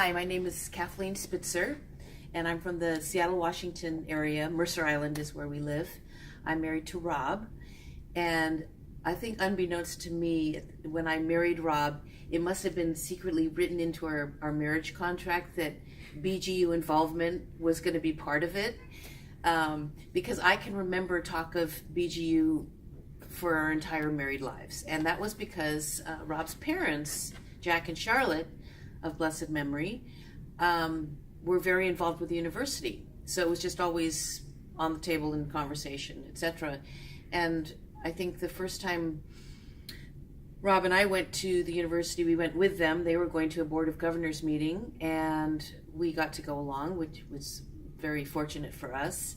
Hi, my name is Kathleen Spitzer, and I'm from the Seattle, Washington area. Mercer Island is where we live. I'm married to Rob, and I think unbeknownst to me, when I married Rob, it must have been secretly written into our marriage contract that BGU involvement was going to be part of it, because I can remember talk of BGU for our entire married lives, and that was because Rob's parents, Jack and Charlotte, of blessed memory, were very involved with the university. So it was just always on the table in conversation, etc. And I think the first time Rob and I went to the university, we went with them. They were going to a Board of Governors meeting, and we got to go along, which was very fortunate for us.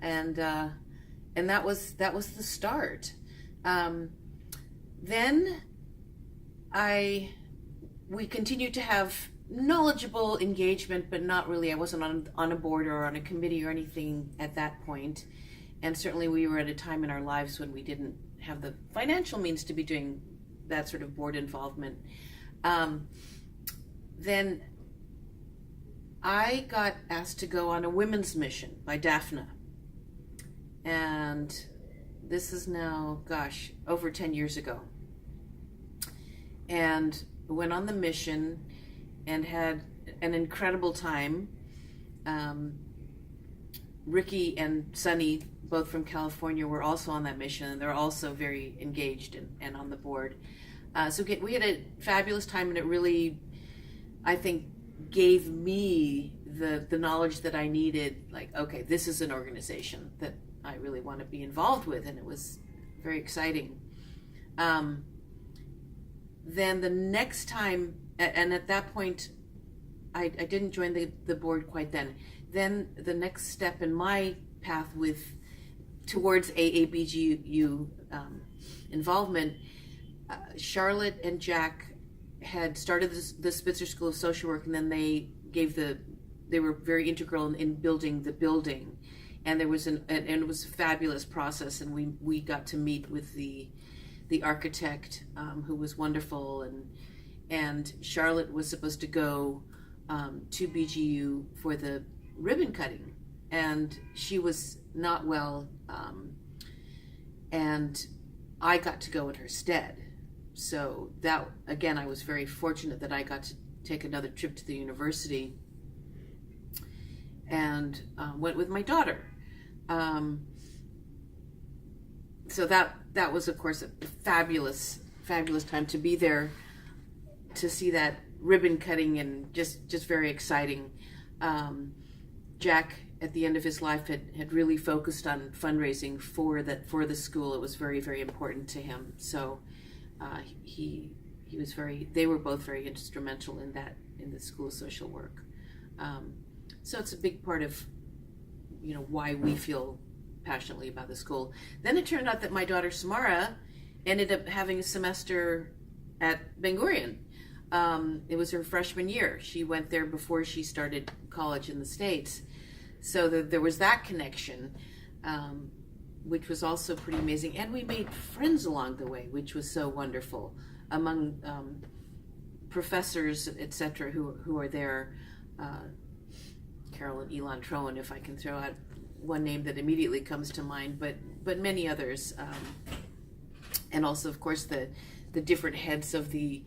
And that was the start. Then we continued to have knowledgeable engagement, but not really. I wasn't on a board or on a committee or anything at that point. And certainly we were at a time in our lives when we didn't have the financial means to be doing that sort of board involvement. Then I got asked to go on a women's mission by Daphne. And this is now, over 10 years ago. And went on the mission and had an incredible time. Ricky and Sunny, both from California, were also on that mission, and they're also very engaged and on the board. So we had a fabulous time, and it really, I think, gave me the knowledge that I needed, like, okay, this is an organization that I really want to be involved with, and it was very exciting. Then the next time, and at that point, I didn't join the board quite then. Then the next step in my path towards AABGU involvement, Charlotte and Jack had started the Spitzer School of Social Work, and then they were very integral in building the building, and it was a fabulous process, and we got to meet with the architect, who was wonderful, and Charlotte was supposed to go to BGU for the ribbon cutting, and she was not well, and I got to go in her stead. So that, again, I was very fortunate that I got to take another trip to the university and went with my daughter. So that was, of course, a fabulous time to be there, to see that ribbon cutting, and just very exciting. Jack, at the end of his life, had really focused on fundraising for the school. It was very, very important to him. So they were both very instrumental in the School of Social Work. So it's a big part of, why we feel passionately about the school. Then it turned out that my daughter Samara ended up having a semester at Ben-Gurion. It was her freshman year. She went there before she started college in the States. So there was that connection, which was also pretty amazing. And we made friends along the way, which was so wonderful, among professors, etc., who are there. Carol and Elon Troen, if I can throw out one name that immediately comes to mind, but many others, and also, of course, the different heads of the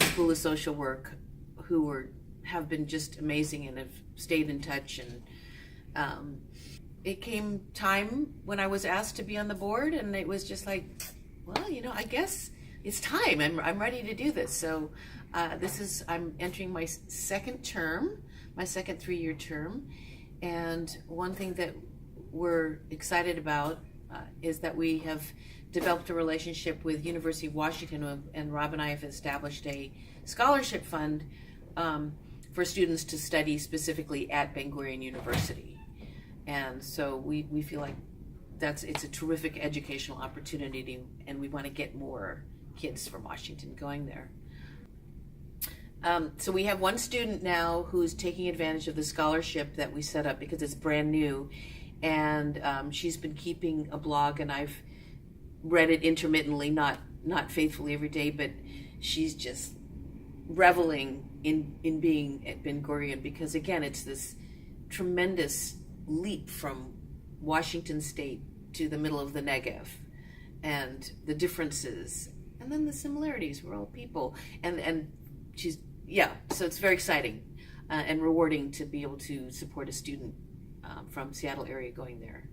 School of Social Work, who have been just amazing and have stayed in touch. And it came time when I was asked to be on the board, and it was just like, well, I guess it's time. I'm ready to do this. So I'm entering my second 3-year term. And one thing that we're excited about is that we have developed a relationship with University of Washington, and Rob and I have established a scholarship fund for students to study specifically at Ben-Gurion University. And so we feel like it's a terrific educational opportunity, and we want to get more kids from Washington going there. So we have one student now who's taking advantage of the scholarship that we set up because it's brand new, and she's been keeping a blog, and I've read it intermittently, not faithfully every day, but she's just reveling in being at Ben-Gurion, because again, it's this tremendous leap from Washington State to the middle of the Negev, and the differences, and then the similarities. We're all people, and she's, yeah. So it's very exciting and rewarding to be able to support a student from Seattle area going there.